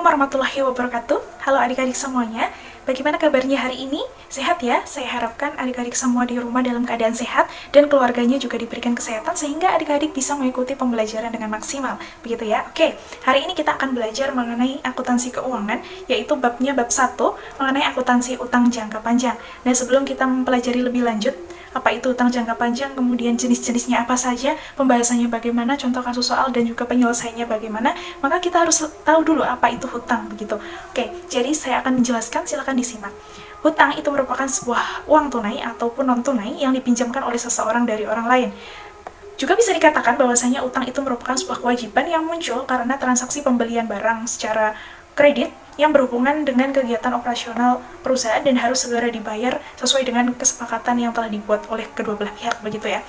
warahmatullahi wabarakatuh. Halo adik-adik semuanya. Bagaimana kabarnya hari ini? Sehat ya? Saya harapkan adik-adik semua di rumah dalam keadaan sehat dan keluarganya juga diberikan kesehatan sehingga adik-adik bisa mengikuti pembelajaran dengan maksimal. Begitu ya? Oke, hari ini kita akan belajar mengenai akuntansi keuangan, yaitu babnya bab 1 mengenai akuntansi utang jangka panjang. Nah, sebelum kita mempelajari lebih lanjut apa itu utang jangka panjang, kemudian jenis-jenisnya apa saja, pembahasannya bagaimana, contoh kasus soal, dan juga penyelesaiannya bagaimana, maka kita harus tahu dulu apa itu hutang, begitu. Oke, jadi saya akan menjelaskan, silakan disimak. Hutang itu merupakan sebuah uang tunai ataupun non-tunai yang dipinjamkan oleh seseorang dari orang lain. Juga bisa dikatakan bahwasanya utang itu merupakan sebuah kewajiban yang muncul karena transaksi pembelian barang secara kredit yang berhubungan dengan kegiatan operasional perusahaan dan harus segera dibayar sesuai dengan kesepakatan yang telah dibuat oleh kedua belah pihak, begitu ya.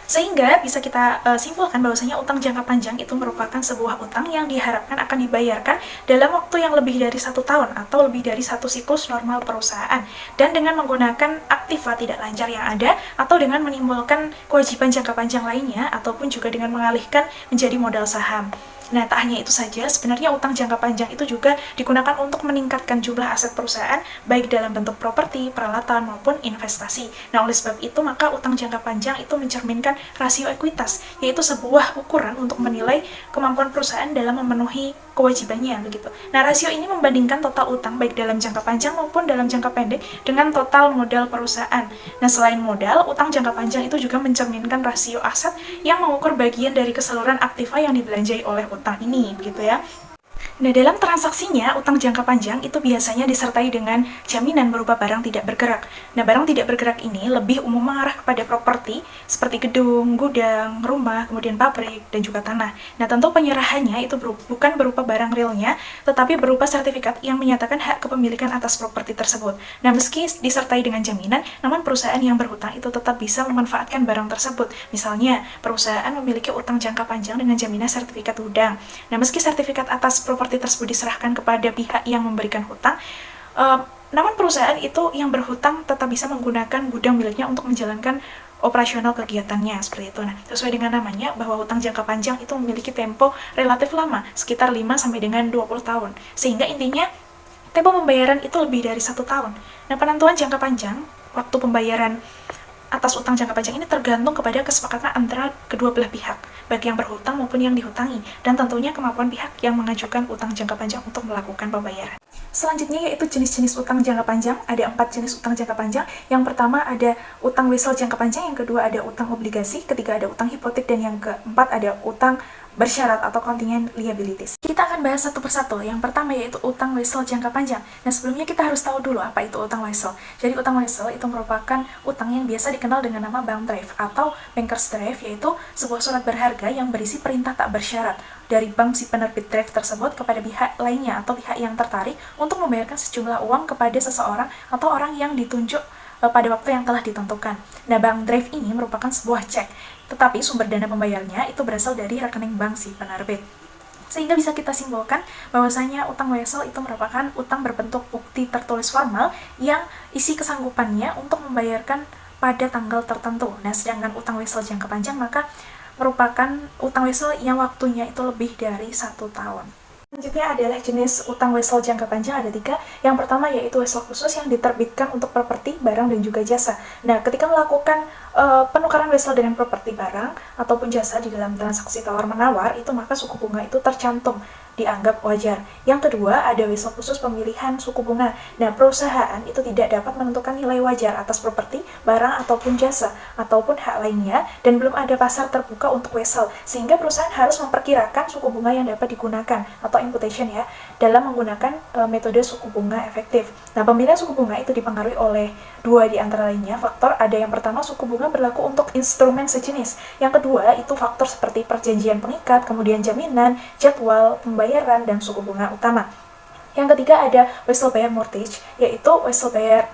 Sehingga bisa kita simpulkan bahwasanya utang jangka panjang itu merupakan sebuah utang yang diharapkan akan dibayarkan dalam waktu yang lebih dari 1 tahun atau lebih dari 1 siklus normal perusahaan, dan dengan menggunakan aktiva tidak lancar yang ada atau dengan menimbulkan kewajiban jangka panjang lainnya ataupun juga dengan mengalihkan menjadi modal saham. Nah, tak hanya itu saja, sebenarnya utang jangka panjang itu juga digunakan untuk meningkatkan jumlah aset perusahaan, baik dalam bentuk properti, peralatan, maupun investasi. Nah, oleh sebab itu, maka utang jangka panjang itu mencerminkan rasio ekuitas, yaitu sebuah ukuran untuk menilai kemampuan perusahaan dalam memenuhi kewajibannya, begitu. Nah, rasio ini membandingkan total utang, baik dalam jangka panjang maupun dalam jangka pendek, dengan total modal perusahaan. Nah, selain modal, utang jangka panjang itu juga mencerminkan rasio aset yang mengukur bagian dari keseluruhan aktiva yang dibelanjai oleh utang ini, begitu ya. Nah, dalam transaksinya, utang jangka panjang itu biasanya disertai dengan jaminan berupa barang tidak bergerak. Nah, barang tidak bergerak ini lebih umum mengarah kepada properti seperti gedung, gudang, rumah, kemudian pabrik, dan juga tanah. Nah, tentu penyerahannya itu bukan berupa barang realnya, tetapi berupa sertifikat yang menyatakan hak kepemilikan atas properti tersebut. Nah, meski disertai dengan jaminan, namun perusahaan yang berhutang itu tetap bisa memanfaatkan barang tersebut. Misalnya, perusahaan memiliki utang jangka panjang dengan jaminan sertifikat hutang. Nah, meski sertifikat atas properti tersebut diserahkan kepada pihak yang memberikan hutang, namun perusahaan itu yang berhutang tetap bisa menggunakan gudang miliknya untuk menjalankan operasional kegiatannya, seperti itu. Nah, sesuai dengan namanya, bahwa hutang jangka panjang itu memiliki tempo relatif lama, sekitar 5 sampai dengan 20 tahun. Sehingga intinya, tempo pembayaran itu lebih dari 1 tahun. Nah, penentuan jangka panjang, waktu pembayaran atas utang jangka panjang ini tergantung kepada kesepakatan antara kedua belah pihak, baik yang berhutang maupun yang dihutangi, dan tentunya kemampuan pihak yang mengajukan utang jangka panjang untuk melakukan pembayaran. Selanjutnya yaitu jenis-jenis utang jangka panjang. Ada 4 jenis utang jangka panjang. Yang pertama ada utang wesel jangka panjang, yang kedua ada utang obligasi, ketiga ada utang hipotek, dan yang keempat ada utang bersyarat atau contingent liabilities. Kita akan bahas satu persatu. Yang pertama yaitu utang wesel jangka panjang. Nah, sebelumnya kita harus tahu dulu apa itu utang wesel. Jadi utang wesel itu merupakan utang yang biasa dikenal dengan nama bank draft atau bankers draft, yaitu sebuah surat berharga yang berisi perintah tak bersyarat dari bank si penerbit draft tersebut kepada pihak lainnya atau pihak yang tertarik untuk membayarkan sejumlah uang kepada seseorang atau orang yang ditunjuk pada waktu yang telah ditentukan. Nah, bank draft ini merupakan sebuah cek, tetapi sumber dana pembayarnya itu berasal dari rekening bank si penerbit. Sehingga bisa kita simpulkan bahwasanya utang wesel itu merupakan utang berbentuk bukti tertulis formal yang isi kesanggupannya untuk membayarkan pada tanggal tertentu. Nah, sedangkan utang wesel jangka panjang maka merupakan utang wesel yang waktunya itu lebih dari 1 tahun. Selanjutnya adalah jenis utang wesel jangka panjang, ada 3. Yang pertama yaitu wesel khusus yang diterbitkan untuk properti, barang, dan juga jasa. Nah, ketika melakukan penukaran wesel dengan properti, barang, ataupun jasa di dalam transaksi tawar-menawar, itu maka suku bunga itu tercantum, dianggap wajar. Yang kedua, ada wesel khusus pemilihan suku bunga. Nah, perusahaan itu tidak dapat menentukan nilai wajar atas properti, barang, ataupun jasa, ataupun hak lainnya, dan belum ada pasar terbuka untuk wesel, sehingga perusahaan harus memperkirakan suku bunga yang dapat digunakan, atau imputation ya, dalam menggunakan metode suku bunga efektif. Nah, pemilihan suku bunga itu dipengaruhi oleh 2 di antara lainnya faktor. Ada yang pertama, suku bunga berlaku untuk instrumen sejenis. Yang kedua, itu faktor seperti perjanjian pengikat, kemudian jaminan, jadwal pembayaran, dan suku bunga utama. Yang ketiga ada wesel bayar mortgage, yaitu wesel bayar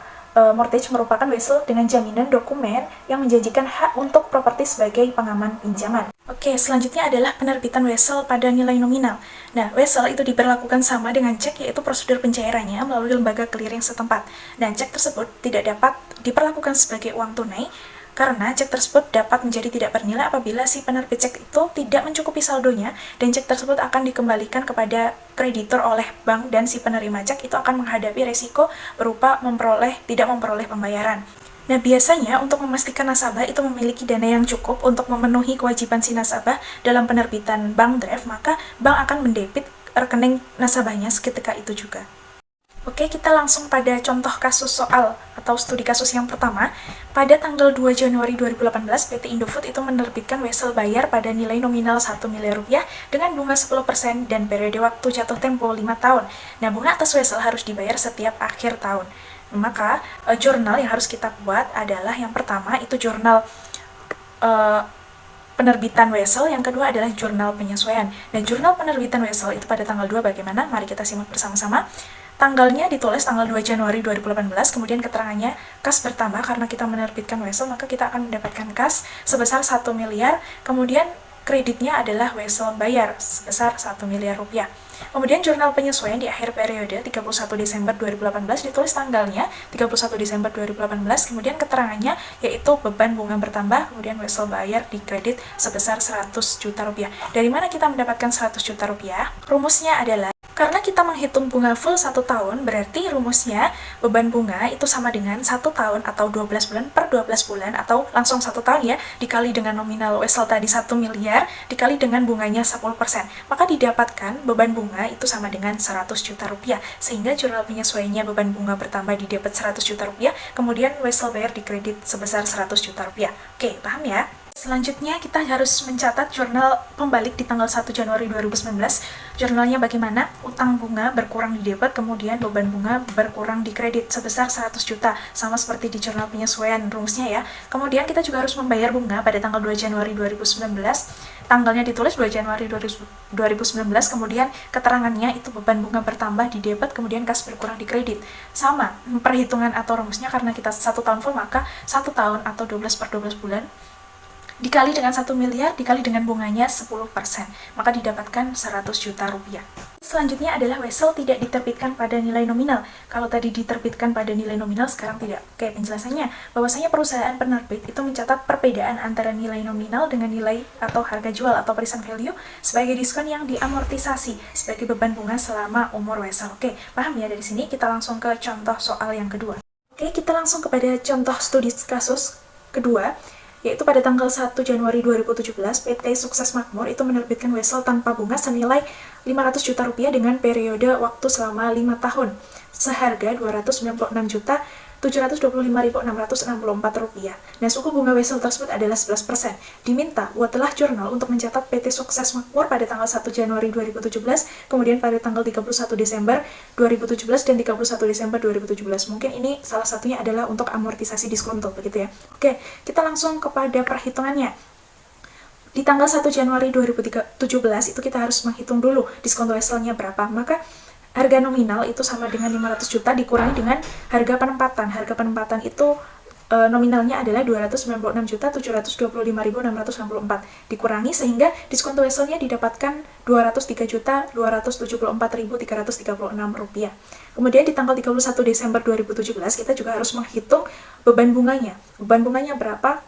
mortgage merupakan wesel dengan jaminan dokumen yang menjanjikan hak untuk properti sebagai pengaman pinjaman. Oke, selanjutnya adalah penerbitan wesel pada nilai nominal. Nah, wesel itu diberlakukan sama dengan cek, yaitu prosedur pencairannya melalui lembaga clearing setempat. Dan cek tersebut tidak dapat diperlakukan sebagai uang tunai karena cek tersebut dapat menjadi tidak bernilai apabila si penerbit cek itu tidak mencukupi saldonya, dan cek tersebut akan dikembalikan kepada kreditur oleh bank, dan si penerima cek itu akan menghadapi resiko berupa tidak memperoleh pembayaran. Nah, biasanya untuk memastikan nasabah itu memiliki dana yang cukup untuk memenuhi kewajiban si nasabah dalam penerbitan bank draft, maka bank akan mendebit rekening nasabahnya seketika itu juga. Oke, kita langsung pada contoh kasus soal atau studi kasus yang pertama. Pada tanggal 2 Januari 2018, PT Indofood itu menerbitkan wesel bayar pada nilai nominal 1 miliar rupiah dengan bunga 10% dan periode waktu jatuh tempo 5 tahun. Nah, bunga atas wesel harus dibayar setiap akhir tahun. Maka, jurnal yang harus kita buat adalah yang pertama itu jurnal penerbitan wesel, yang kedua adalah jurnal penyesuaian. Dan jurnal penerbitan wesel itu pada tanggal 2 bagaimana? Mari kita simak bersama-sama. Tanggalnya ditulis tanggal 2 Januari 2018, kemudian keterangannya kas bertambah karena kita menerbitkan wesel, maka kita akan mendapatkan kas sebesar 1 miliar, kemudian kreditnya adalah wesel bayar sebesar 1 miliar rupiah. Kemudian jurnal penyesuaian di akhir periode 31 Desember 2018 ditulis tanggalnya 31 Desember 2018, kemudian keterangannya yaitu beban bunga bertambah, kemudian wesel bayar dikredit sebesar 100 juta rupiah. Dari mana kita mendapatkan 100 juta rupiah? Rumusnya adalah karena kita menghitung bunga full 1 tahun, berarti rumusnya beban bunga itu sama dengan 1 tahun atau 12 bulan per 12 bulan, atau langsung 1 tahun ya, dikali dengan nominal wesel tadi 1 miliar, dikali dengan bunganya 10%. Maka didapatkan beban bunga itu sama dengan 100 juta rupiah. Sehingga jurnal penyesuaiannya beban bunga bertambah didapat 100 juta rupiah, kemudian wesel bayar dikredit sebesar 100 juta rupiah. Oke, paham ya? Selanjutnya kita harus mencatat jurnal pembalik di tanggal 1 Januari 2019. Jurnalnya bagaimana? Utang bunga berkurang di debit, kemudian beban bunga berkurang di kredit sebesar 100 juta. Sama seperti di jurnal penyesuaian rumusnya ya. Kemudian kita juga harus membayar bunga pada tanggal 2 Januari 2019. Tanggalnya ditulis 2 Januari 2019, kemudian keterangannya itu beban bunga bertambah di debit, kemudian kas berkurang di kredit. Sama perhitungan atau rumusnya, karena kita 1 tahun full, maka 1 tahun atau 12 per 12 bulan dikali dengan 1 miliar, dikali dengan bunganya 10%, maka didapatkan 100 juta rupiah. Selanjutnya adalah wesel tidak diterbitkan pada nilai nominal. Kalau tadi diterbitkan pada nilai nominal, sekarang tidak. Oke, penjelasannya, bahwasanya perusahaan penerbit itu mencatat perbedaan antara nilai nominal dengan nilai atau harga jual atau present value sebagai diskon yang diamortisasi sebagai beban bunga selama umur wesel. Oke, paham ya? Dari sini kita langsung ke contoh soal yang kedua. Oke, kita langsung kepada contoh studi kasus kedua, yaitu pada tanggal 1 Januari 2017, PT Sukses Makmur itu menerbitkan wesel tanpa bunga senilai 500 juta rupiah dengan periode waktu selama 5 tahun, seharga 296.725.664 rupiah. Nah, suku bunga wesel tersebut adalah 11%. Diminta buatlah jurnal untuk mencatat PT Sukses Makmur pada tanggal 1 Januari 2017, kemudian pada tanggal 31 Desember 2017 dan 31 Desember 2017. Mungkin ini salah satunya adalah untuk amortisasi diskonto, begitu ya. Oke, kita langsung kepada perhitungannya. Di tanggal 1 Januari 2017 itu kita harus menghitung dulu diskonto weselnya berapa. Maka harga nominal itu sama dengan 500 juta dikurangi dengan harga penempatan. Harga penempatan itu nominalnya adalah 294.725.664 dikurangi, sehingga diskonto weselnya didapatkan 203.274.336 rupiah. Kemudian di tanggal 31 Desember 2017 kita juga harus menghitung beban bunganya. Beban bunganya berapa?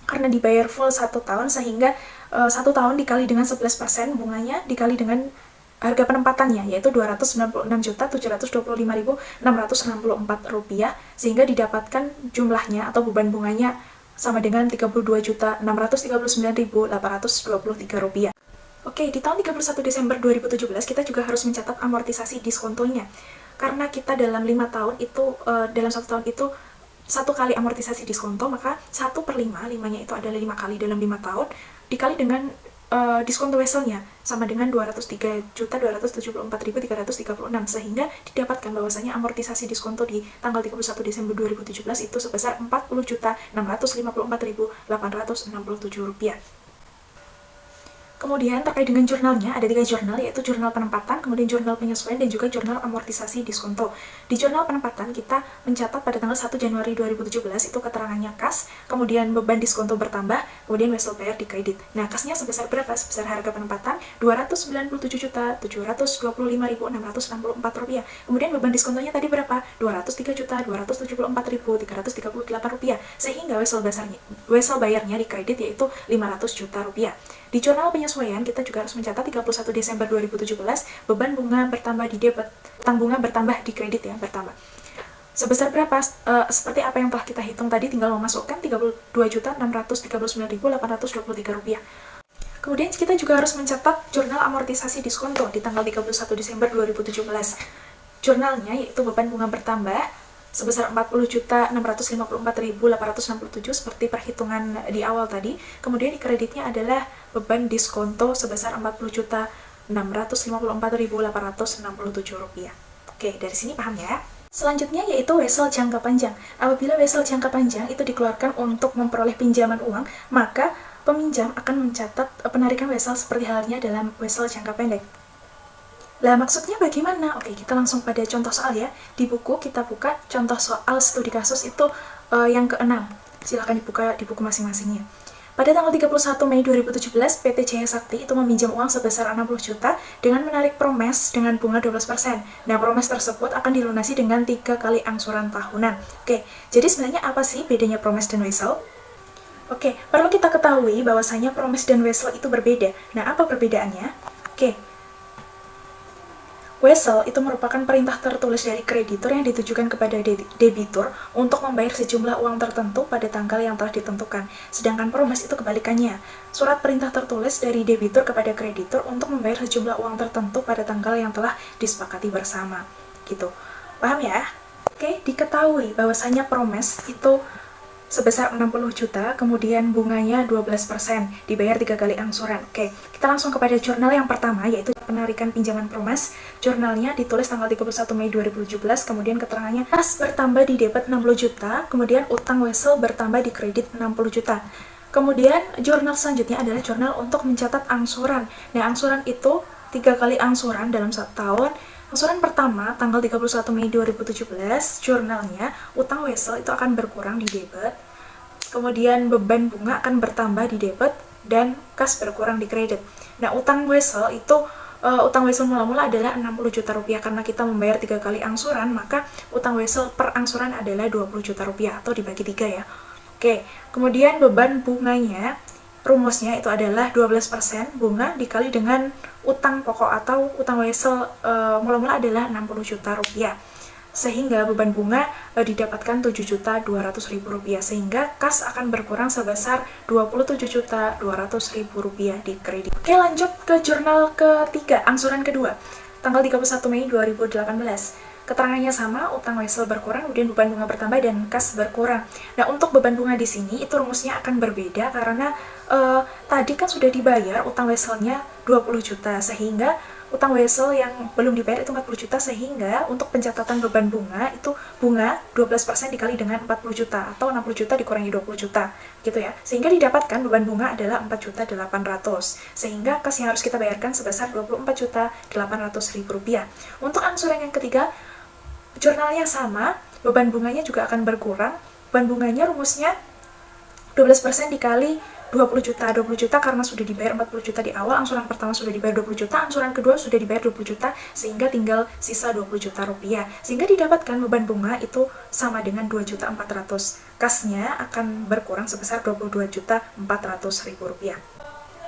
Karena dibayar full 1 tahun, sehingga 1 tahun dikali dengan 11% bunganya dikali dengan harga penempatannya, yaitu 296.725.664 rupiah, sehingga didapatkan jumlahnya atau beban bunganya sama dengan 32.639.823 rupiah. Oke, di tahun 31 Desember 2017 kita juga harus mencatat amortisasi diskontonya. Karena kita dalam 5 tahun itu, dalam 1 tahun itu 1 kali amortisasi diskonto, maka 1/5, 5-nya itu adalah 5 kali dalam 5 tahun, dikali dengan diskonto weselnya sama dengan 203.274.336, sehingga didapatkan bahwasanya amortisasi diskonto di tanggal 31 Desember 2017 itu sebesar 40.654.867 rupiah. Kemudian terkait dengan jurnalnya, ada 3 jurnal, yaitu jurnal penempatan, kemudian jurnal penyesuaian, dan juga jurnal amortisasi diskonto. Di jurnal penempatan, kita mencatat pada tanggal 1 Januari 2017, itu keterangannya kas, kemudian beban diskonto bertambah, kemudian wesel bayar di kredit. Nah, kasnya sebesar berapa? Sebesar harga penempatan Rp297.755.664. Kemudian beban diskontonya tadi berapa? Rp203.274.338. Sehingga wesel bayarnya di kredit yaitu Rp500 juta. Di jurnal penyesuaian, kita juga harus mencatat 31 Desember 2017, beban bunga bertambah di debit, utang bunga bertambah di kredit ya, bertambah. Sebesar berapa? Seperti apa yang telah kita hitung tadi, tinggal memasukkan Rp32.639.823. Kemudian kita juga harus mencatat jurnal amortisasi diskonto di tanggal 31 Desember 2017. Jurnalnya yaitu beban bunga bertambah sebesar Rp40.654.867 seperti perhitungan di awal tadi. Kemudian di kreditnya adalah beban diskonto sebesar Rp40.654.867. Oke, dari sini paham ya? Selanjutnya yaitu wesel jangka panjang. Apabila wesel jangka panjang itu dikeluarkan untuk memperoleh pinjaman uang, maka peminjam akan mencatat penarikan wesel seperti halnya dalam wesel jangka pendek. Lah, maksudnya bagaimana? Oke, kita langsung pada contoh soal ya. Di buku kita buka contoh soal studi kasus itu yang ke-6. Silahkan dibuka di buku masing-masingnya. Pada tanggal 31 Mei 2017, PT Jaya Sakti itu meminjam uang sebesar 60 juta dengan menarik promes dengan bunga 12%. Nah, promes tersebut akan dilunasi dengan 3 kali angsuran tahunan. Oke, jadi sebenarnya apa sih bedanya promes dan wesel? Oke, perlu kita ketahui bahwasanya promes dan wesel itu berbeda. Nah, apa perbedaannya? Oke, wesel itu merupakan perintah tertulis dari kreditur yang ditujukan kepada debitur untuk membayar sejumlah uang tertentu pada tanggal yang telah ditentukan. Sedangkan promes itu kebalikannya, surat perintah tertulis dari debitur kepada kreditur untuk membayar sejumlah uang tertentu pada tanggal yang telah disepakati bersama. Gitu. Paham ya? Oke, diketahui bahwasanya promes itu sebesar 60 juta, kemudian bunganya 12%, dibayar 3 kali angsuran. Oke, kita langsung kepada jurnal yang pertama, yaitu penarikan pinjaman promes. Jurnalnya ditulis tanggal 31 Mei 2017, kemudian keterangannya kas bertambah di debit 60 juta, kemudian utang wesel bertambah di kredit 60 juta. Kemudian jurnal selanjutnya adalah jurnal untuk mencatat angsuran. Nah, angsuran itu 3 kali angsuran dalam 1 tahun. Angsuran pertama, tanggal 31 Mei 2017, jurnalnya, utang wesel itu akan berkurang di debit, kemudian beban bunga akan bertambah di debit, dan kas berkurang di kredit. Nah, utang wesel mula-mula adalah 60 juta rupiah, karena kita membayar 3 kali angsuran, maka utang wesel per angsuran adalah 20 juta rupiah, atau dibagi 3 ya. Oke, kemudian beban bunganya, rumusnya itu adalah 12% bunga dikali dengan utang pokok atau utang wesel mula-mula adalah 60 juta rupiah. Sehingga beban bunga didapatkan Rp7.200.000, sehingga kas akan berkurang sebesar Rp27.200.000 di kredit. Oke, lanjut ke jurnal ketiga, angsuran kedua, tanggal 31 Mei 2018. Keterangannya sama, utang wesel berkurang, kemudian beban bunga bertambah, dan kas berkurang. Nah, untuk beban bunga di sini, itu rumusnya akan berbeda, karena tadi kan sudah dibayar utang weselnya 20 juta, sehingga utang wesel yang belum dibayar itu 40 juta, sehingga untuk pencatatan beban bunga, itu bunga 12% dikali dengan 40 juta, atau 60 juta dikurangi 20 juta, gitu ya. Sehingga didapatkan beban bunga adalah 4.800.000, sehingga kas yang harus kita bayarkan sebesar Rp24.800.000. Untuk angsuran yang ketiga, jurnalnya sama, beban bunganya juga akan berkurang. Beban bunganya rumusnya 12% dikali 20 juta. 20 juta karena sudah dibayar 40 juta di awal, angsuran pertama sudah dibayar 20 juta, angsuran kedua sudah dibayar 20 juta, sehingga tinggal sisa 20 juta rupiah. Sehingga didapatkan beban bunga itu sama dengan 2.400.000. Kasnya akan berkurang sebesar Rp22.400.000.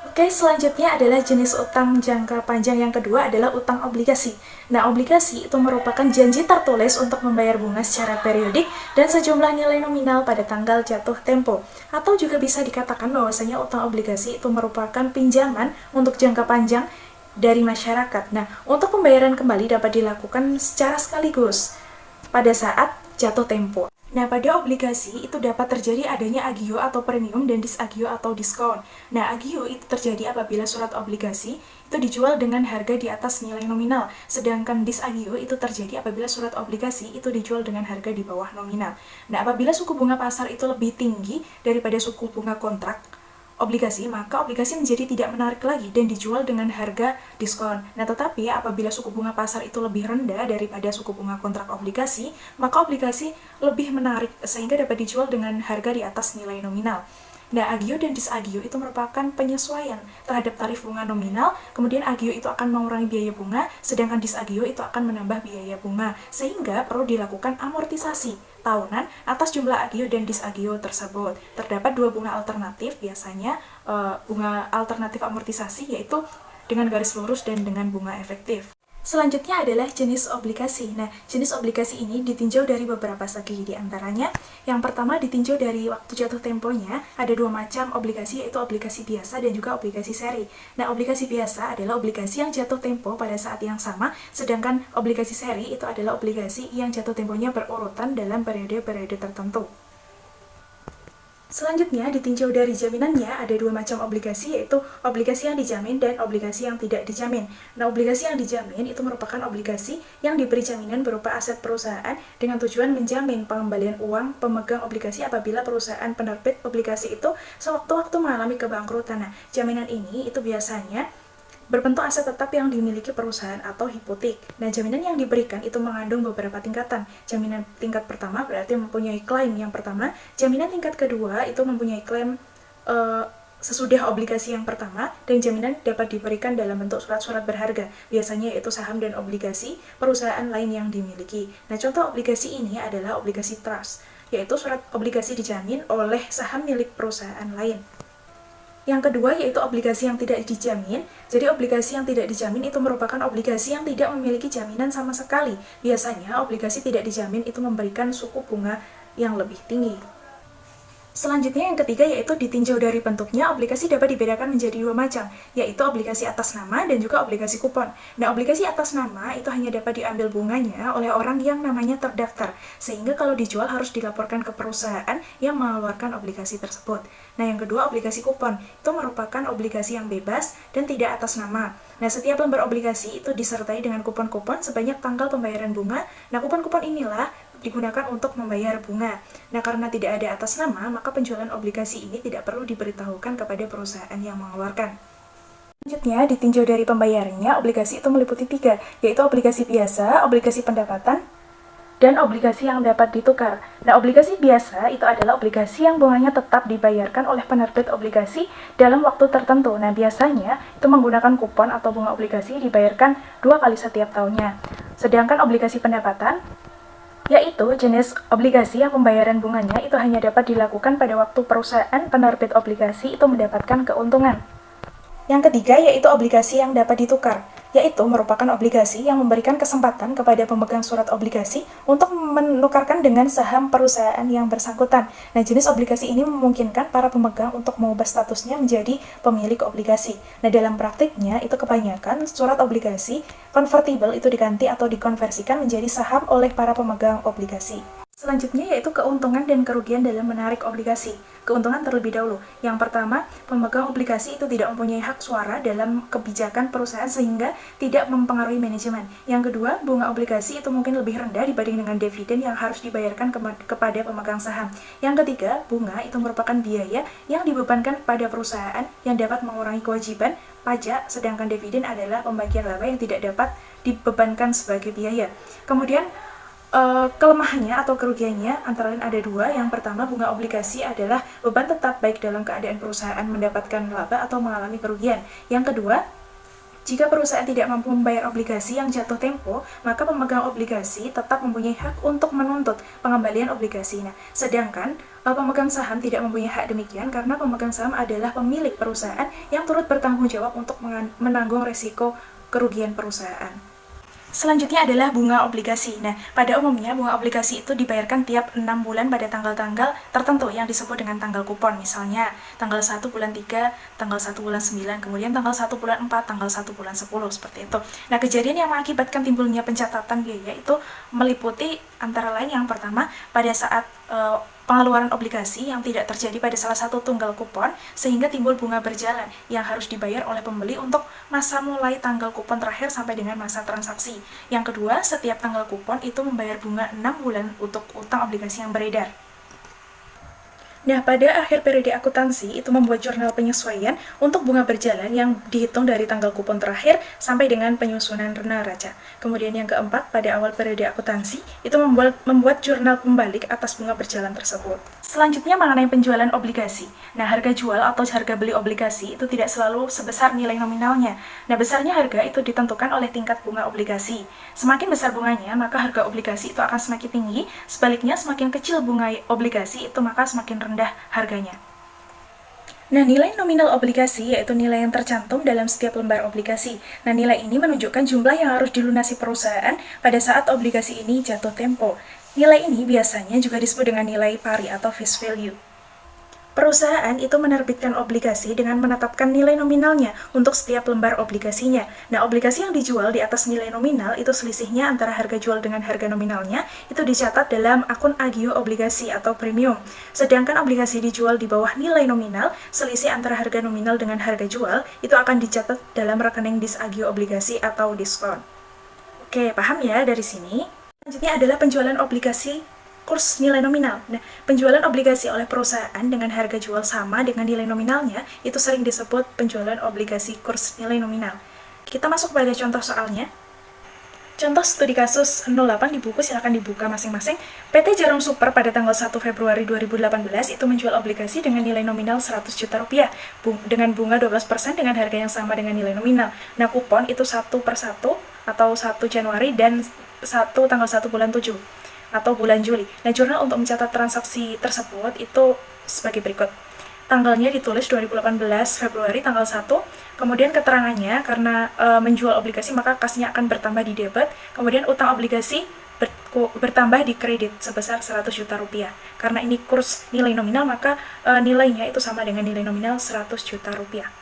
Oke, selanjutnya adalah jenis utang jangka panjang yang kedua adalah utang obligasi. Nah, obligasi itu merupakan janji tertulis untuk membayar bunga secara periodik dan sejumlah nilai nominal pada tanggal jatuh tempo. Atau juga bisa dikatakan bahwasanya utang obligasi itu merupakan pinjaman untuk jangka panjang dari masyarakat. Nah, untuk pembayaran kembali dapat dilakukan secara sekaligus pada saat jatuh tempo. Nah, pada obligasi itu dapat terjadi adanya agio atau premium dan disagio atau diskon. Nah, agio itu terjadi apabila surat obligasi itu dijual dengan harga di atas nilai nominal, sedangkan disagio itu terjadi apabila surat obligasi itu dijual dengan harga di bawah nominal. Nah, apabila suku bunga pasar itu lebih tinggi daripada suku bunga kontrak, obligasi, maka obligasi menjadi tidak menarik lagi dan dijual dengan harga diskon. Nah, tetapi apabila suku bunga pasar itu lebih rendah daripada suku bunga kontrak obligasi, maka obligasi lebih menarik sehingga dapat dijual dengan harga di atas nilai nominal. Nah, agio dan disagio itu merupakan penyesuaian terhadap tarif bunga nominal, kemudian agio itu akan mengurangi biaya bunga, sedangkan disagio itu akan menambah biaya bunga, sehingga perlu dilakukan amortisasi tahunan atas jumlah agio dan disagio tersebut. Terdapat dua bunga alternatif, biasanya bunga alternatif amortisasi yaitu dengan garis lurus dan dengan bunga efektif. Selanjutnya adalah jenis obligasi. Nah, jenis obligasi ini ditinjau dari beberapa segi, di antaranya yang pertama ditinjau dari waktu jatuh temponya. Ada dua macam obligasi, yaitu obligasi biasa dan juga obligasi seri. Nah, obligasi biasa adalah obligasi yang jatuh tempo pada saat yang sama, sedangkan obligasi seri itu adalah obligasi yang jatuh temponya berurutan dalam periode-periode tertentu. Selanjutnya, ditinjau dari jaminannya, ada dua macam obligasi, yaitu obligasi yang dijamin dan obligasi yang tidak dijamin. Nah, obligasi yang dijamin itu merupakan obligasi yang diberi jaminan berupa aset perusahaan dengan tujuan menjamin pengembalian uang pemegang obligasi apabila perusahaan penerbit obligasi itu sewaktu-waktu mengalami kebangkrutan. Nah, jaminan ini itu biasanya berbentuk aset tetap yang dimiliki perusahaan atau hipotek. Nah, jaminan yang diberikan itu mengandung beberapa tingkatan. Jaminan tingkat pertama berarti mempunyai klaim yang pertama. Jaminan tingkat kedua itu mempunyai klaim sesudah obligasi yang pertama, dan jaminan dapat diberikan dalam bentuk surat-surat berharga, biasanya yaitu saham dan obligasi perusahaan lain yang dimiliki. Nah, contoh obligasi ini adalah obligasi trust, yaitu surat obligasi dijamin oleh saham milik perusahaan lain. Yang kedua yaitu obligasi yang tidak dijamin. Jadi obligasi yang tidak dijamin itu merupakan obligasi yang tidak memiliki jaminan sama sekali. Biasanya obligasi tidak dijamin itu memberikan suku bunga yang lebih tinggi. Selanjutnya yang ketiga yaitu ditinjau dari bentuknya, obligasi dapat dibedakan menjadi dua macam, yaitu obligasi atas nama dan juga obligasi kupon. Nah, obligasi atas nama itu hanya dapat diambil bunganya oleh orang yang namanya terdaftar, sehingga kalau dijual harus dilaporkan ke perusahaan yang mengeluarkan obligasi tersebut. Nah, yang kedua obligasi kupon, itu merupakan obligasi yang bebas dan tidak atas nama. Nah, setiap lembar obligasi itu disertai dengan kupon-kupon sebanyak tanggal pembayaran bunga. Nah, kupon-kupon inilah digunakan untuk membayar bunga. Nah, karena tidak ada atas nama, maka penjualan obligasi ini tidak perlu diberitahukan kepada perusahaan yang mengeluarkan. Selanjutnya, ditinjau dari pembayarannya, obligasi itu meliputi tiga, yaitu obligasi biasa, obligasi pendapatan, dan obligasi yang dapat ditukar. Nah, obligasi biasa itu adalah obligasi yang bunganya tetap dibayarkan oleh penerbit obligasi dalam waktu tertentu. Nah, biasanya itu menggunakan kupon atau bunga obligasi dibayarkan 2 kali setiap tahunnya. Sedangkan obligasi pendapatan yaitu jenis obligasi yang pembayaran bunganya itu hanya dapat dilakukan pada waktu perusahaan penerbit obligasi itu mendapatkan keuntungan. Yang ketiga yaitu obligasi yang dapat ditukar, yaitu merupakan obligasi yang memberikan kesempatan kepada pemegang surat obligasi untuk menukarkan dengan saham perusahaan yang bersangkutan. Nah, jenis obligasi ini memungkinkan para pemegang untuk mengubah statusnya menjadi pemilik obligasi. Nah, dalam praktiknya itu kebanyakan surat obligasi convertible itu diganti atau dikonversikan menjadi saham oleh para pemegang obligasi. Selanjutnya yaitu keuntungan dan kerugian dalam menarik obligasi. Keuntungan terlebih dahulu. Yang pertama, pemegang obligasi itu tidak mempunyai hak suara dalam kebijakan perusahaan sehingga tidak mempengaruhi manajemen. Yang kedua, bunga obligasi itu mungkin lebih rendah dibanding dengan dividen yang harus dibayarkan kepada pemegang saham. Yang ketiga, bunga itu merupakan biaya yang dibebankan pada perusahaan yang dapat mengurangi kewajiban pajak, sedangkan dividen adalah pembagian laba yang tidak dapat dibebankan sebagai biaya. Kemudian, kelemahannya atau kerugiannya antara lain ada dua. Yang pertama, bunga obligasi adalah beban tetap baik dalam keadaan perusahaan mendapatkan laba atau mengalami kerugian. Yang kedua, jika perusahaan tidak mampu membayar obligasi yang jatuh tempo, maka pemegang obligasi tetap mempunyai hak untuk menuntut pengembalian obligasi. Nah, sedangkan pemegang saham tidak mempunyai hak demikian karena pemegang saham adalah pemilik perusahaan yang turut bertanggung jawab untuk menanggung resiko kerugian perusahaan. Selanjutnya adalah bunga obligasi. Nah, pada umumnya bunga obligasi itu dibayarkan tiap 6 bulan pada tanggal-tanggal tertentu yang disebut dengan tanggal kupon. Misalnya, tanggal 1 bulan 3, tanggal 1 bulan 9, kemudian tanggal 1 bulan 4, tanggal 1 bulan 10, seperti itu. Nah, kejadian yang mengakibatkan timbulnya pencatatan biaya itu meliputi antara lain yang pertama, pada saat pengeluaran obligasi yang tidak terjadi pada salah satu tunggal kupon sehingga timbul bunga berjalan yang harus dibayar oleh pembeli untuk masa mulai tanggal kupon terakhir sampai dengan masa transaksi. Yang kedua, setiap tanggal kupon itu membayar bunga 6 bulan untuk utang obligasi yang beredar. Nah, pada akhir periode akuntansi itu membuat jurnal penyesuaian untuk bunga berjalan yang dihitung dari tanggal kupon terakhir sampai dengan penyusunan neraca. Kemudian yang keempat, pada awal periode akuntansi itu membuat jurnal pembalik atas bunga berjalan tersebut. Selanjutnya mengenai penjualan obligasi. Nah, harga jual atau harga beli obligasi itu tidak selalu sebesar nilai nominalnya. Nah, besarnya harga itu ditentukan oleh tingkat bunga obligasi. Semakin besar bunganya, maka harga obligasi itu akan semakin tinggi. Sebaliknya, semakin kecil bunga obligasi itu maka semakin rendah harganya. Nah, nilai nominal obligasi yaitu nilai yang tercantum dalam setiap lembar obligasi. Nah, nilai ini menunjukkan jumlah yang harus dilunasi perusahaan pada saat obligasi ini jatuh tempo. Nilai ini biasanya juga disebut dengan nilai pari atau face value. Perusahaan itu menerbitkan obligasi dengan menetapkan nilai nominalnya untuk setiap lembar obligasinya. Nah, obligasi yang dijual di atas nilai nominal itu selisihnya antara harga jual dengan harga nominalnya itu dicatat dalam akun agio obligasi atau premium. Sedangkan obligasi dijual di bawah nilai nominal, selisih antara harga nominal dengan harga jual itu akan dicatat dalam rekening disagio obligasi atau diskon. Oke, paham ya dari sini? Selanjutnya adalah penjualan obligasi kurs nilai nominal. Nah, penjualan obligasi oleh perusahaan dengan harga jual sama dengan nilai nominalnya itu sering disebut penjualan obligasi kurs nilai nominal. Kita masuk pada contoh soalnya. Contoh studi kasus 08 di buku silahkan dibuka masing-masing. PT Jarum Super pada tanggal 1 Februari 2018 itu menjual obligasi dengan nilai nominal 100 juta rupiah dengan bunga 12% dengan harga yang sama dengan nilai nominal. Nah, kupon itu 1/1 atau 1 Januari dan tanggal 1 bulan 7 atau bulan Juli. Nah, jurnal untuk mencatat transaksi tersebut itu sebagai berikut. Tanggalnya ditulis 2018 Februari tanggal 1, kemudian keterangannya karena menjual obligasi maka kasnya akan bertambah di debit, kemudian utang obligasi bertambah di kredit sebesar 100 juta rupiah. Karena ini kurs nilai nominal maka nilainya itu sama dengan nilai nominal 100 juta rupiah.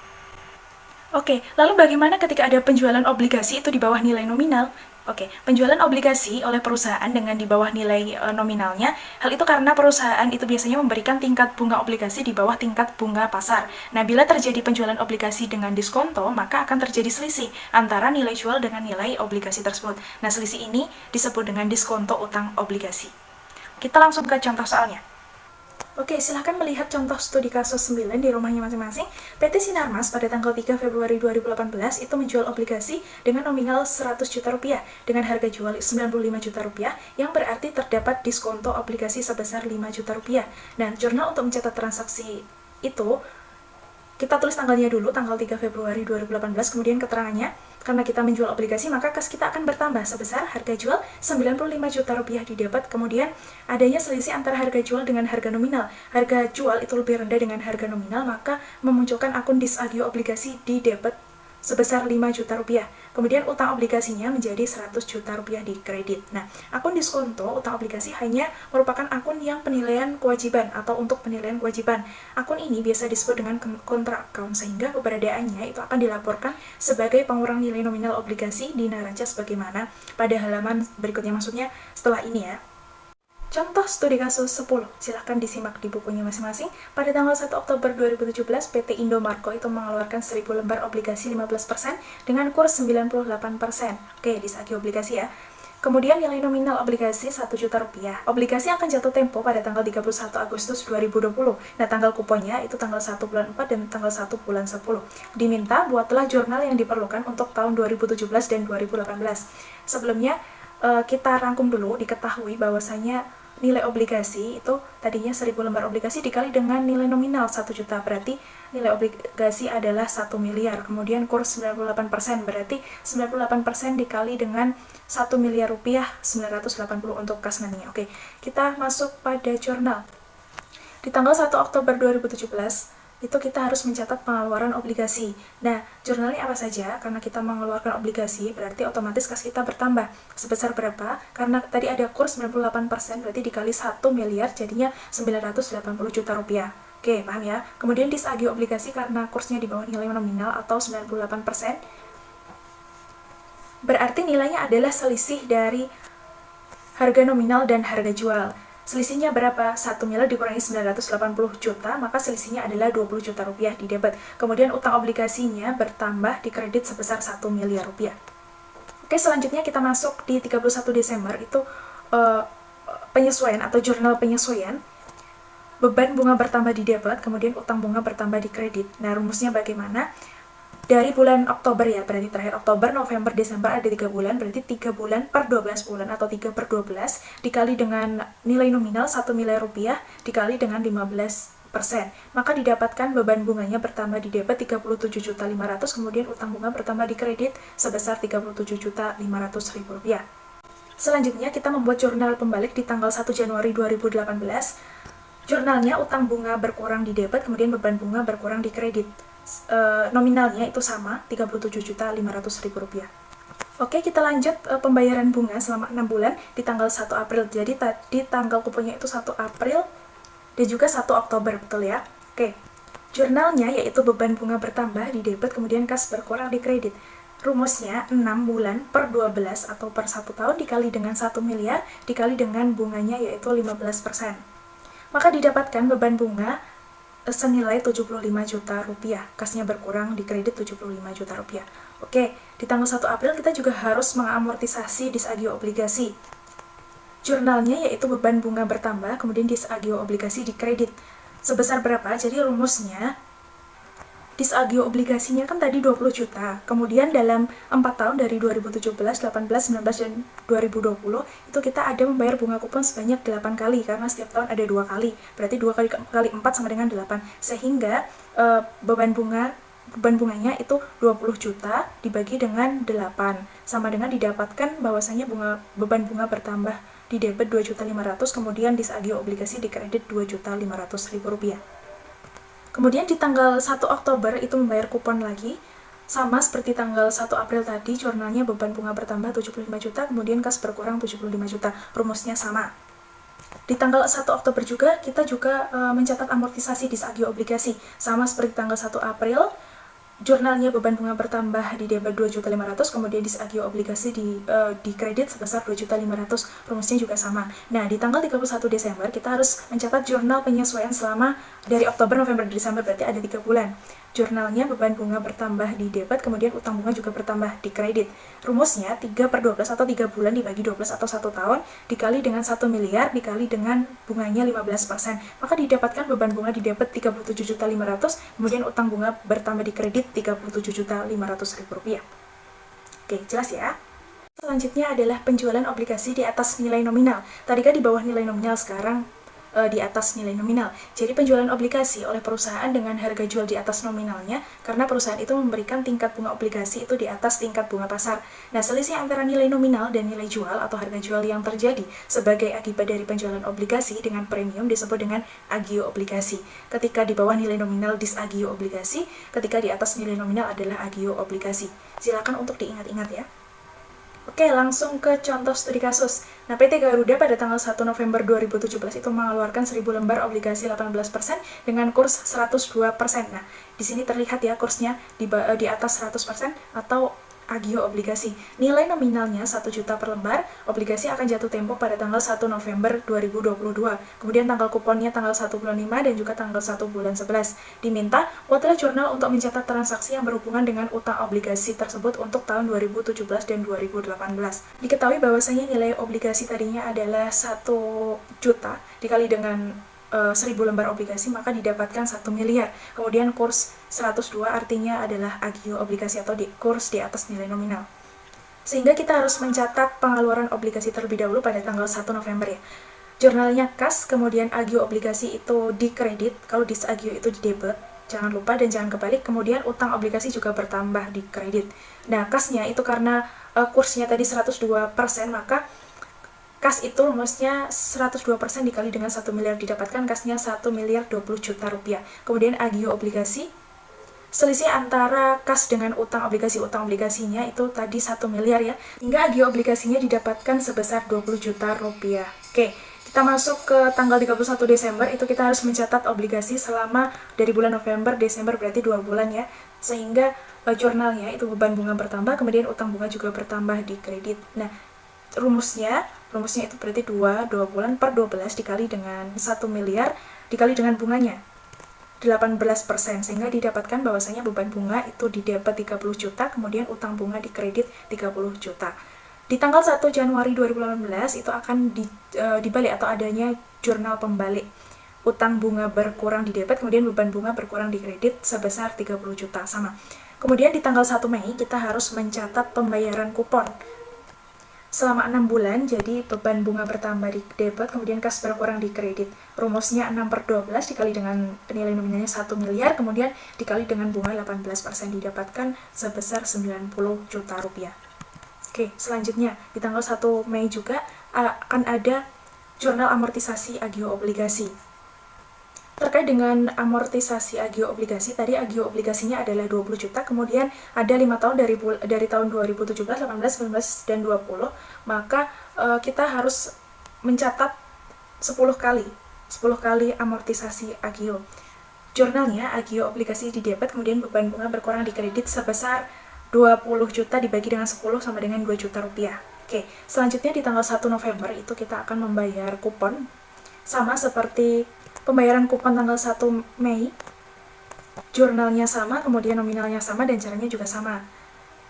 Oke, lalu bagaimana ketika ada penjualan obligasi itu di bawah nilai nominal? Oke, penjualan obligasi oleh perusahaan dengan di bawah nilai nominalnya, hal itu karena perusahaan itu biasanya memberikan tingkat bunga obligasi di bawah tingkat bunga pasar. Nah, bila terjadi penjualan obligasi dengan diskonto, maka akan terjadi selisih antara nilai jual dengan nilai obligasi tersebut. Nah, selisih ini disebut dengan diskonto utang obligasi. Kita langsung ke contoh soalnya. Oke, silahkan melihat contoh studi kasus 9 di rumahnya masing-masing. PT Sinarmas pada tanggal 3 Februari 2018 itu menjual obligasi dengan nominal 100 juta rupiah dengan harga jual 95 juta rupiah yang berarti terdapat diskonto obligasi sebesar 5 juta rupiah. Nah, jurnal untuk mencatat transaksi itu kita tulis tanggalnya dulu, tanggal 3 Februari 2018, kemudian keterangannya, karena kita menjual obligasi, maka kas kita akan bertambah sebesar harga jual 95 juta rupiah di debit, kemudian adanya selisih antara harga jual dengan harga nominal. Harga jual itu lebih rendah dengan harga nominal, maka memunculkan akun disagio obligasi di debit sebesar 5 juta rupiah. Kemudian utang obligasinya menjadi 100 juta rupiah di kredit. Nah, akun diskonto utang obligasi hanya merupakan akun yang penilaian kewajiban atau untuk penilaian kewajiban. Akun ini biasa disebut dengan kontra account sehingga keberadaannya itu akan dilaporkan sebagai pengurang nilai nominal obligasi di neraca sebagaimana pada halaman berikutnya, maksudnya setelah ini ya. Contoh studi kasus 10, silahkan disimak di bukunya masing-masing. Pada tanggal 1 Oktober 2017, PT Indomarko itu mengeluarkan 1000 lembar obligasi 15% dengan kurs 98%. Oke, disagih obligasi ya. Kemudian nilai nominal obligasi 1 juta rupiah. Obligasi akan jatuh tempo pada tanggal 31 Agustus 2020. Nah, tanggal kuponnya itu tanggal 1 bulan 4 dan tanggal 1 bulan 10. Diminta buatlah jurnal yang diperlukan untuk tahun 2017 dan 2018. Sebelumnya, kita rangkum dulu, diketahui bahwasanya nilai obligasi itu tadinya 1000 lembar obligasi dikali dengan nilai nominal 1 juta, berarti nilai obligasi adalah 1 miliar. Kemudian kurs 98%, berarti 98% dikali dengan 1 miliar rupiah, 980 untuk kas money. Oke, kita masuk pada jurnal. Di tanggal 1 Oktober 2017, itu kita harus mencatat pengeluaran obligasi. Nah, jurnalnya apa saja? Karena kita mengeluarkan obligasi, berarti otomatis kas kita bertambah. Sebesar berapa? Karena tadi ada kurs 98%, berarti dikali 1 miliar, jadinya 980 juta rupiah. Oke, paham ya? Kemudian disagih obligasi karena kursnya di bawah nilai nominal atau 98%. Berarti nilainya adalah selisih dari harga nominal dan harga jual. Selisihnya berapa? 1 miliar dikurangi 980 juta, maka selisihnya adalah 20 juta rupiah di debit. Kemudian utang obligasinya bertambah di kredit sebesar 1 miliar rupiah. Oke, selanjutnya kita masuk di 31 Desember, itu penyesuaian atau jurnal penyesuaian. beban bunga bertambah di debit, kemudian utang bunga bertambah di kredit. Nah, rumusnya bagaimana? Dari bulan Oktober ya, berarti terakhir Oktober, November, Desember ada 3 bulan, berarti 3 bulan per 12 bulan atau 3 per 12 dikali dengan nilai nominal 1 miliar rupiah dikali dengan 15%. Maka didapatkan beban bunganya bertambah di debit 37.500.000, kemudian utang bunga bertambah di kredit sebesar 37.500.000 rupiah. Selanjutnya kita membuat jurnal pembalik di tanggal 1 Januari 2018. Jurnalnya utang bunga berkurang di debit, kemudian beban bunga berkurang di kredit. Nominalnya itu sama, 37.500.000 rupiah. Oke, kita lanjut pembayaran bunga selama 6 bulan di tanggal 1 April. Jadi tadi tanggal kuponnya itu 1 April dan juga 1 Oktober, betul ya? Oke, jurnalnya yaitu beban bunga bertambah di debit, kemudian kas berkurang di kredit. Rumusnya 6 bulan per 12 atau per 1 tahun dikali dengan 1 miliar dikali dengan bunganya yaitu 15%. Maka didapatkan beban bunga senilai 75 juta rupiah. Kasnya berkurang di kredit 75 juta rupiah. Oke, di tanggal 1 April kita juga harus mengamortisasi disagio obligasi. Jurnalnya yaitu beban bunga bertambah, kemudian disagio obligasi di kredit. Sebesar berapa? Jadi rumusnya disagio obligasinya kan tadi 20 juta. Kemudian dalam 4 tahun dari 2017, 18, 19, dan 2020 itu kita ada membayar bunga kupon sebanyak 8 kali karena setiap tahun ada 2 kali. Berarti 2 kali 4 sama dengan 8. Sehingga beban bunganya itu 20 juta dibagi dengan 8 sama dengan didapatkan bahwasanya beban bunga bertambah di debit 2.500.000, kemudian disagio obligasi di kredit 2.500.000 rupiah. Kemudian di tanggal 1 Oktober itu membayar kupon lagi, sama seperti tanggal 1 April tadi, jurnalnya beban bunga bertambah 75 juta, kemudian kas berkurang 75 juta, rumusnya sama. Di tanggal 1 Oktober juga, kita juga mencatat amortisasi disagio obligasi, sama seperti tanggal 1 April, jurnalnya beban bunga bertambah di debit 2.500.000, kemudian disagio obligasi di kredit sebesar 2.500.000, rumusnya juga sama. Nah, di tanggal 31 Desember kita harus mencatat jurnal penyesuaian selama dari Oktober, November, Desember, berarti ada 3 bulan. Jurnalnya beban bunga bertambah di debit, kemudian utang bunga juga bertambah di kredit. Rumusnya 3 per 12 atau 3 bulan dibagi 12 atau 1 tahun dikali dengan 1 miliar dikali dengan bunganya 15%. Maka didapatkan beban bunga di debit 37.500.000, kemudian utang bunga bertambah di kredit 37.500.000 rupiah. Oke, jelas ya? Selanjutnya adalah penjualan obligasi di atas nilai nominal. Tadi kan di bawah nilai nominal, sekarang di atas nilai nominal. Jadi penjualan obligasi oleh perusahaan dengan harga jual di atas nominalnya karena perusahaan itu memberikan tingkat bunga obligasi itu di atas tingkat bunga pasar. Nah, selisih antara nilai nominal dan nilai jual atau harga jual yang terjadi sebagai akibat dari penjualan obligasi dengan premium disebut dengan agio obligasi. Ketika di bawah nilai nominal disagio obligasi, ketika di atas nilai nominal adalah agio obligasi. Silakan untuk diingat-ingat ya. Oke, langsung ke contoh studi kasus. Nah, PT Garuda pada tanggal 1 November 2017 itu mengeluarkan 1000 lembar obligasi 18% dengan kurs 102%. Nah, di sini terlihat ya kursnya di atas 100% atau agio obligasi. Nilai nominalnya 1 juta per lembar, obligasi akan jatuh tempo pada tanggal 1 November 2022. Kemudian tanggal kuponnya tanggal 1 bulan 5 dan juga tanggal 1 bulan 11. Diminta, buatlah jurnal untuk mencatat transaksi yang berhubungan dengan utang obligasi tersebut untuk tahun 2017 dan 2018. Diketahui bahwasanya nilai obligasi tadinya adalah 1 juta dikali dengan 1000 lembar obligasi, maka didapatkan 1 miliar. Kemudian kurs 102 artinya adalah agio obligasi atau kurs di atas nilai nominal. Sehingga kita harus mencatat pengeluaran obligasi terlebih dahulu pada tanggal 1 November ya. Jurnalnya kas, kemudian agio obligasi itu di kredit, kalau disagio itu di debit. Jangan lupa dan jangan kebalik. Kemudian utang obligasi juga bertambah di kredit. Nah, kasnya itu karena kursnya tadi 102%, maka kas itu rumusnya 102% dikali dengan 1 miliar, didapatkan kasnya 1 miliar 20 juta rupiah. Kemudian agio obligasi, selisih antara kas dengan utang obligasinya itu tadi 1 miliar ya, hingga agio obligasinya didapatkan sebesar 20 juta rupiah. Oke, kita masuk ke tanggal 31 Desember, itu kita harus mencatat obligasi selama dari bulan November, Desember, berarti 2 bulan ya, sehingga jurnalnya itu beban bunga bertambah, kemudian utang bunga juga bertambah di kredit. Nah, rumusnya itu berarti 2 bulan per 12 dikali dengan 1 miliar dikali dengan bunganya 18%, sehingga didapatkan bahwasanya beban bunga itu di debit 30 juta, kemudian utang bunga di kredit 30 juta. Di tanggal 1 Januari 2018 itu akan dibalik atau adanya jurnal pembalik. utang bunga berkurang di debit, kemudian beban bunga berkurang di kredit sebesar 30 juta, sama. Kemudian di tanggal 1 Mei kita harus mencatat pembayaran kupon selama 6 bulan, jadi beban bunga bertambah di debit, kemudian kas berkurang di kredit. Rumusnya 6/12 dikali dengan nilai nominalnya 1 miliar, kemudian dikali dengan bunga 18%, didapatkan sebesar 90 juta rupiah. Oke, selanjutnya di tanggal 1 Mei juga akan ada jurnal amortisasi agio obligasi. Terkait dengan amortisasi agio obligasi, tadi agio obligasinya adalah 20 juta, kemudian ada 5 tahun dari tahun 2017, 18, 19, dan 20, maka kita harus mencatat 10 kali amortisasi agio. Jurnalnya agio obligasi di debit, kemudian beban bunga berkurang di kredit sebesar 20 juta dibagi dengan 10 sama dengan 2 juta rupiah. Oke, selanjutnya di tanggal 1 November itu kita akan membayar kupon, sama seperti pembayaran kupon tanggal 1 Mei, jurnalnya sama, kemudian nominalnya sama, dan caranya juga sama.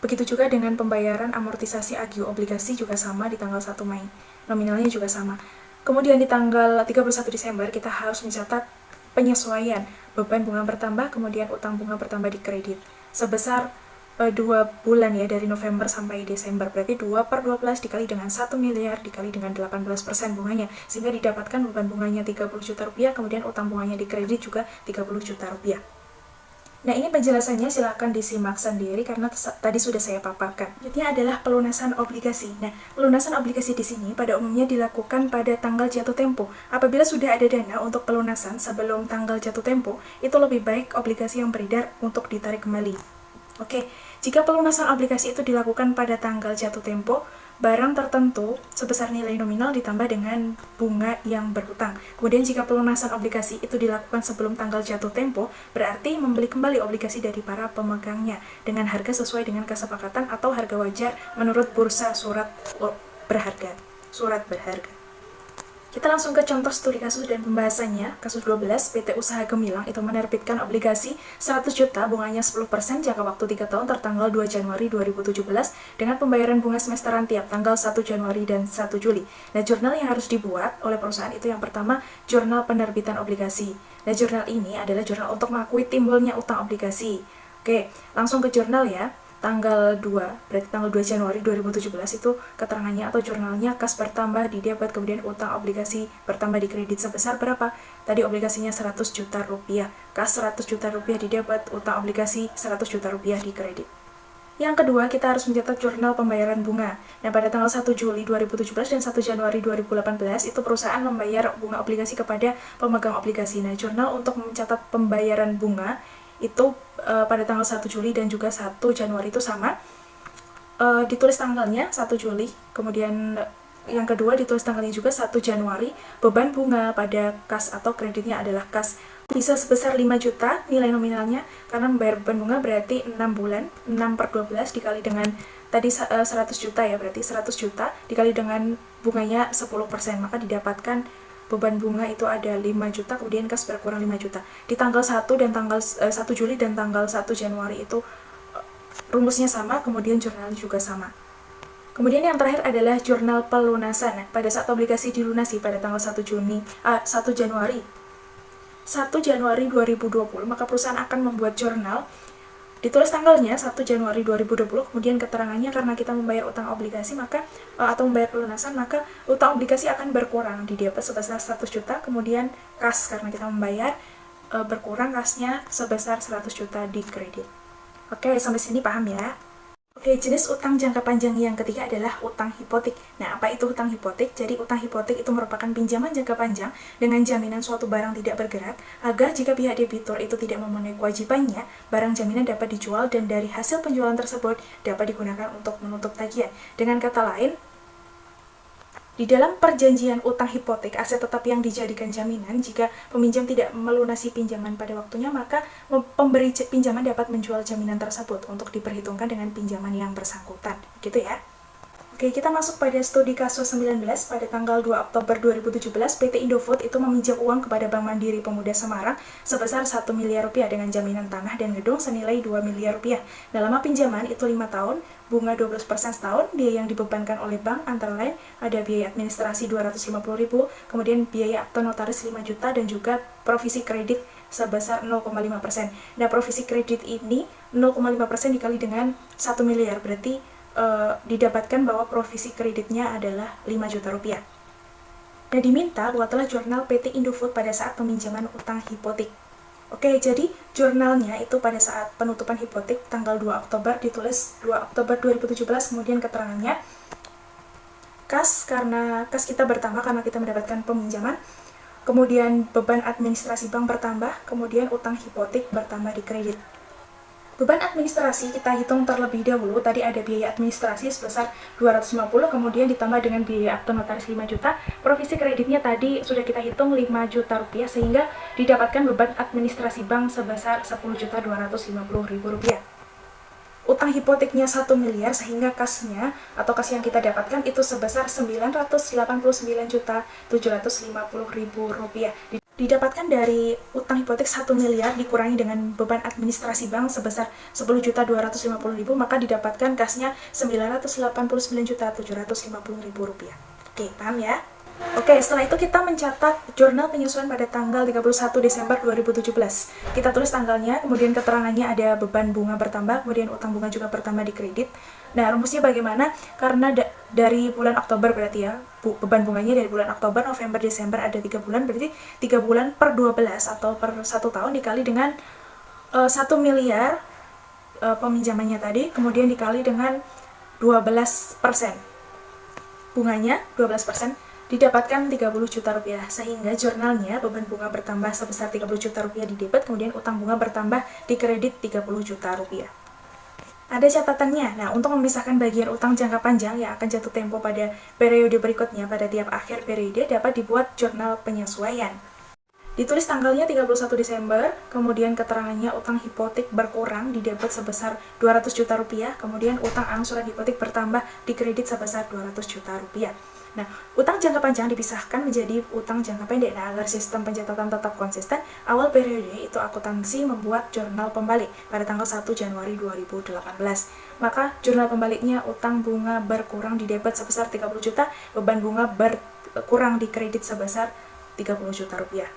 Begitu juga dengan pembayaran amortisasi agio obligasi juga sama di tanggal 1 Mei, nominalnya juga sama. Kemudian di tanggal 31 Desember kita harus mencatat penyesuaian beban bunga bertambah, kemudian utang bunga bertambah di kredit sebesar 2 bulan ya, dari November sampai Desember, berarti 2/12 dikali dengan 1 miliar dikali dengan 18% bunganya, sehingga didapatkan beban bunganya 30 juta rupiah, kemudian utang bunganya di kredit juga 30 juta rupiah. Nah, ini penjelasannya silahkan disimak sendiri karena tadi sudah saya paparkan. Selanjutnya adalah pelunasan obligasi. Nah, pelunasan obligasi di sini pada umumnya dilakukan pada tanggal jatuh tempo. Apabila sudah ada dana untuk pelunasan sebelum tanggal jatuh tempo, itu lebih baik obligasi yang beredar untuk ditarik kembali. Oke, jika pelunasan obligasi itu dilakukan pada tanggal jatuh tempo, barang tertentu sebesar nilai nominal ditambah dengan bunga yang berhutang. Kemudian jika pelunasan obligasi itu dilakukan sebelum tanggal jatuh tempo, berarti membeli kembali obligasi dari para pemegangnya dengan harga sesuai dengan kesepakatan atau harga wajar menurut bursa surat berharga. Kita langsung ke contoh studi kasus dan pembahasannya. Kasus 12, PT Usaha Gemilang itu menerbitkan obligasi 100 juta bunganya 10% jangka waktu 3 tahun tertanggal 2 Januari 2017 dengan pembayaran bunga semesteran tiap tanggal 1 Januari dan 1 Juli. Nah, jurnal yang harus dibuat oleh perusahaan itu yang pertama, jurnal penerbitan obligasi. Nah, jurnal ini adalah jurnal untuk mengakui timbulnya utang obligasi. Oke, langsung ke jurnal ya. Tanggal 2, berarti tanggal 2 Januari 2017 itu keterangannya atau jurnalnya kas bertambah di debit, kemudian utang obligasi bertambah di kredit sebesar berapa? Tadi obligasinya 100 juta rupiah, kas 100 juta rupiah di debit, utang obligasi 100 juta rupiah di kredit. Yang kedua, kita harus mencatat jurnal pembayaran bunga. Nah, pada tanggal 1 Juli 2017 dan 1 Januari 2018 itu perusahaan membayar bunga obligasi kepada pemegang obligasi. Nah, jurnal untuk mencatat pembayaran bunga itu pada tanggal 1 Juli dan juga 1 Januari itu sama, ditulis tanggalnya 1 Juli, kemudian yang kedua ditulis tanggalnya juga 1 Januari, beban bunga pada kas atau kreditnya adalah kas, bisa sebesar 5 juta nilai nominalnya, karena membayar beban bunga berarti 6 bulan, 6/12 dikali dengan tadi 100 juta ya, berarti 100 juta dikali dengan bunganya 10%, maka didapatkan beban bunga itu ada 5 juta, kemudian kas berkurang 5 juta. Di tanggal 1 dan tanggal 1 Juli dan tanggal 1 Januari itu rumusnya sama, kemudian jurnalnya juga sama. Kemudian yang terakhir adalah jurnal pelunasan. Nah, pada saat obligasi dilunasi pada tanggal 1 Januari 2020, maka perusahaan akan membuat jurnal. Ditulis tanggalnya 1 Januari 2020, kemudian keterangannya karena kita membayar utang obligasi maka atau membayar pelunasan, maka utang obligasi akan berkurang di debit sebesar 100 juta, kemudian kas karena kita membayar berkurang, kasnya sebesar 100 juta di kredit. Oke, sampai sini paham ya? Oke, jenis utang jangka panjang yang ketiga adalah utang hipotek. Nah, apa itu utang hipotek? Jadi, utang hipotek itu merupakan pinjaman jangka panjang dengan jaminan suatu barang tidak bergerak, agar jika pihak debitur itu tidak memenuhi kewajibannya, barang jaminan dapat dijual dan dari hasil penjualan tersebut dapat digunakan untuk menutup tagihan. Dengan kata lain, di dalam perjanjian utang hipotek, aset tetap yang dijadikan jaminan jika peminjam tidak melunasi pinjaman pada waktunya, maka pemberi pinjaman dapat menjual jaminan tersebut untuk diperhitungkan dengan pinjaman yang bersangkutan. Gitu ya. Oke, kita masuk pada studi kasus 19 pada tanggal 2 Oktober 2017, PT Indofood itu meminjam uang kepada Bank Mandiri Pemuda Semarang sebesar 1 miliar rupiah dengan jaminan tanah dan gedung senilai 2 miliar rupiah. Dalam pinjaman itu 5 tahun, bunga 12% setahun, biaya yang dibebankan oleh bank antara lain ada biaya administrasi 250.000, kemudian biaya akta notaris 5 juta dan juga provisi kredit sebesar 0,5%. Nah, provisi kredit ini 0,5% dikali dengan 1 miliar, berarti didapatkan bahwa provisi kreditnya adalah 5 juta rupiah. Nah, diminta buatlah jurnal PT Indofood pada saat peminjaman utang hipotek. Oke, jadi jurnalnya itu pada saat penutupan hipotek tanggal 2 Oktober, ditulis 2 Oktober 2017, kemudian keterangannya karena kas kita bertambah karena kita mendapatkan peminjaman, kemudian beban administrasi bank bertambah, kemudian utang hipotek bertambah di kredit. Beban administrasi kita hitung terlebih dahulu, tadi ada biaya administrasi sebesar 250, kemudian ditambah dengan biaya akta notaris 5 juta, provisi kreditnya tadi sudah kita hitung 5 juta rupiah, sehingga didapatkan beban administrasi bank sebesar 10.250.000 rupiah. Utang hipoteknya 1 miliar, sehingga kasnya atau kas yang kita dapatkan itu sebesar 989.750.000 rupiah. Didapatkan dari utang hipotek 1 miliar dikurangi dengan beban administrasi bank sebesar 10.250.000, maka didapatkan kasnya 989.750.000 rupiah. Oke, paham ya? Oke, setelah itu kita mencatat jurnal penyesuaian pada tanggal 31 Desember 2017. Kita tulis tanggalnya, kemudian keterangannya ada beban bunga bertambah, kemudian utang bunga juga bertambah di kredit. Nah, rumusnya bagaimana? Karena dari bulan Oktober berarti ya, beban bunganya dari bulan Oktober, November, Desember ada 3 bulan, berarti 3 bulan per 12 atau per 1 tahun dikali dengan 1 miliar peminjamannya tadi, kemudian dikali dengan 12%. Bunganya 12%. Didapatkan 30 juta rupiah, sehingga jurnalnya beban bunga bertambah sebesar 30 juta rupiah di debit, kemudian utang bunga bertambah di kredit 30 juta rupiah. Ada catatannya. Nah, untuk memisahkan bagian utang jangka panjang yang akan jatuh tempo pada periode berikutnya pada tiap akhir periode dapat dibuat jurnal penyesuaian. Ditulis tanggalnya 31 Desember, kemudian keterangannya utang hipotek berkurang di debit sebesar 200 juta rupiah, kemudian utang angsuran hipotek bertambah di kredit sebesar 200 juta rupiah. Nah, utang jangka panjang dipisahkan menjadi utang jangka pendek. Nah, agar sistem pencatatan tetap konsisten, awal periode itu akuntansi membuat jurnal pembalik pada tanggal 1 Januari 2018. Maka jurnal pembaliknya utang bunga berkurang di debit sebesar 30 juta, beban bunga berkurang di kredit sebesar 30 juta rupiah.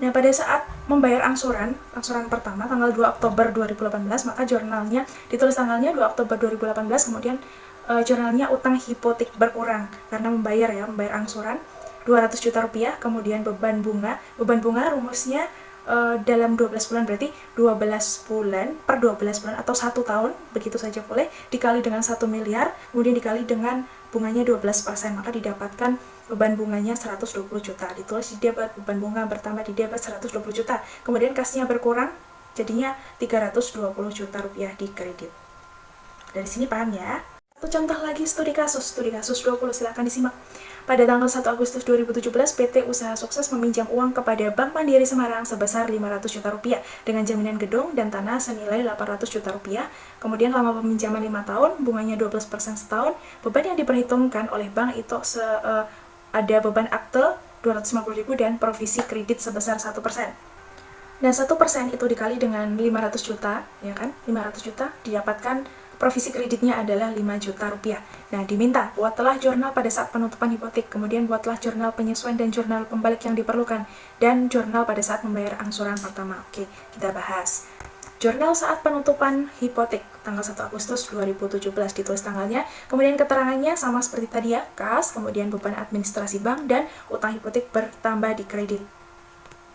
Nah, pada saat membayar angsuran pertama tanggal 2 Oktober 2018, maka jurnalnya ditulis tanggalnya 2 Oktober 2018, kemudian jurnalnya utang hipotek berkurang karena membayar angsuran 200 juta rupiah, kemudian beban bunga rumusnya dalam 12 bulan, berarti 12 bulan per 12 bulan atau 1 tahun, begitu saja boleh, dikali dengan 1 miliar, kemudian dikali dengan bunganya 12%, maka didapatkan beban bunganya 120 juta. Ditulis di debit, beban bunga bertambah di debit 120 juta, kemudian kasnya berkurang, jadinya 320 juta rupiah di kredit. Dari sini paham ya? Satu contoh lagi studi kasus 20, silahkan disimak. Pada tanggal 1 Agustus 2017, PT Usaha Sukses meminjam uang kepada Bank Mandiri Semarang sebesar 500 juta rupiah dengan jaminan gedung dan tanah senilai 800 juta rupiah. Kemudian lama peminjaman 5 tahun, bunganya 12% setahun. Beban yang diperhitungkan oleh bank itu ada beban akte 250.000 dan provisi kredit sebesar 1%. Dan 1% itu dikali dengan 500 juta, ya kan? 500 juta didapatkan provisi kreditnya adalah 5 juta rupiah. Nah, diminta buatlah jurnal pada saat penutupan hipotek, kemudian buatlah jurnal penyesuaian dan jurnal pembalik yang diperlukan, dan jurnal pada saat membayar angsuran pertama. Oke, kita bahas. Jurnal saat penutupan hipotek tanggal 1 Agustus 2017 ditulis tanggalnya, kemudian keterangannya sama seperti tadi ya, kas, kemudian beban administrasi bank dan utang hipotek bertambah di kredit.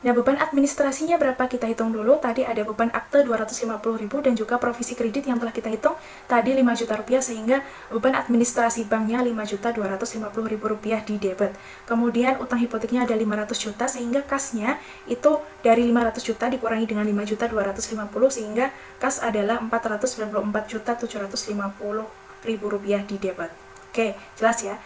Nah, beban administrasinya berapa kita hitung dulu. Tadi ada beban akte 250.000 dan juga provisi kredit yang telah kita hitung tadi 5 juta rupiah, sehingga beban administrasi banknya 5.250.000 rupiah di debit. Kemudian utang hipoteknya ada 500 juta, sehingga kasnya itu dari 500 juta dikurangi dengan 5.250, sehingga kas adalah 494.750.000 rupiah di debit. Oke, jelas ya.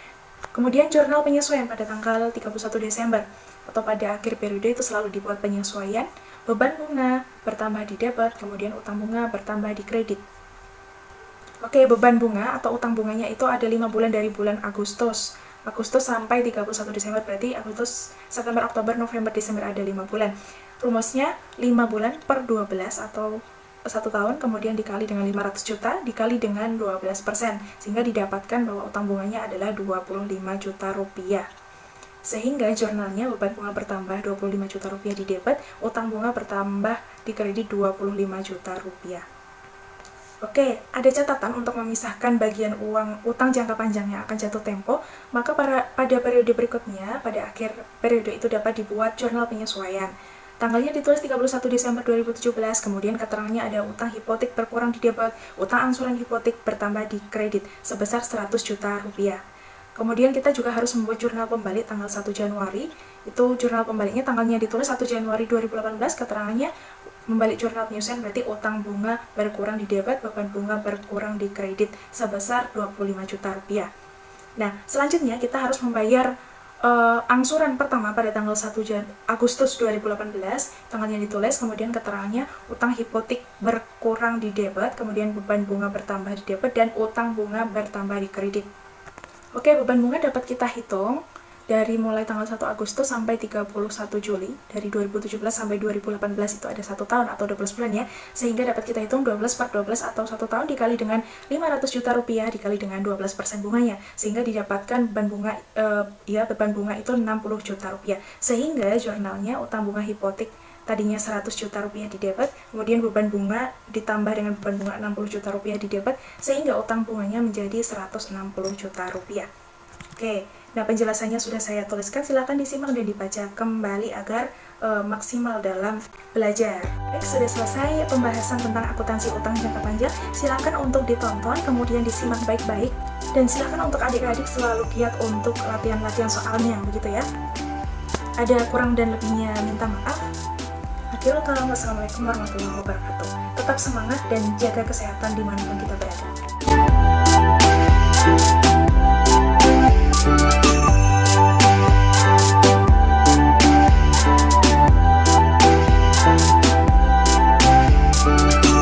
Kemudian jurnal penyesuaian pada tanggal 31 Desember atau pada akhir periode itu selalu dibuat penyesuaian, beban bunga bertambah di debit, kemudian utang bunga bertambah di kredit. Oke, beban bunga atau utang bunganya itu ada 5 bulan dari bulan Agustus sampai 31 Desember, berarti Agustus, September, Oktober, November, Desember ada 5 bulan. Rumusnya 5 bulan per 12 atau 1 tahun, kemudian dikali dengan 500 juta, dikali dengan 12%, sehingga didapatkan bahwa utang bunganya adalah 25 juta rupiah. Sehingga jurnalnya beban bunga bertambah 25 juta rupiah di debit, utang bunga bertambah di kredit 25 juta rupiah. Oke, ada catatan untuk memisahkan bagian uang utang jangka panjang yang akan jatuh tempo, maka pada periode berikutnya, pada akhir periode itu dapat dibuat jurnal penyesuaian. Tanggalnya ditulis 31 Desember 2017, kemudian keterangannya ada utang hipotek berkurang di debit, utang angsuran hipotek bertambah di kredit sebesar 100 juta rupiah. Kemudian kita juga harus membuat jurnal pembalik tanggal 1 Januari, itu jurnal pembaliknya tanggalnya ditulis 1 Januari 2018, keterangannya membalik jurnal penyesuaian berarti utang bunga berkurang di debit, beban bunga berkurang di kredit sebesar 25 juta rupiah. Nah, selanjutnya kita harus membayar angsuran pertama pada tanggal 1 Agustus 2018, tanggalnya ditulis, kemudian keterangannya utang hipotek berkurang di debit, kemudian beban bunga bertambah di debit, dan utang bunga bertambah di kredit. Oke, beban bunga dapat kita hitung dari mulai tanggal 1 Agustus sampai 31 Juli, dari 2017 sampai 2018 itu ada 1 tahun atau 12 bulan ya, sehingga dapat kita hitung 12 per 12 atau 1 tahun dikali dengan 500 juta rupiah dikali dengan 12% bunganya, sehingga didapatkan beban bunga beban bunga itu 60 juta rupiah. Sehingga jurnalnya utang bunga hipotek tadinya 100 juta rupiah di debit, kemudian beban bunga ditambah dengan beban bunga 60 juta rupiah di debit, sehingga utang bunganya menjadi 160 juta rupiah. Oke, nah penjelasannya sudah saya tuliskan, silakan disimak dan dibaca kembali agar maksimal dalam belajar. Baik, sudah selesai pembahasan tentang akuntansi utang jangka panjang. Silakan untuk ditonton, kemudian disimak baik-baik, dan silakan untuk adik-adik selalu giat untuk latihan-latihan soalnya, begitu ya. Ada kurang dan lebihnya minta maaf. Assalamualaikum warahmatullahi wabarakatuh. Tetap semangat dan jaga kesehatan dimanapun kita berada.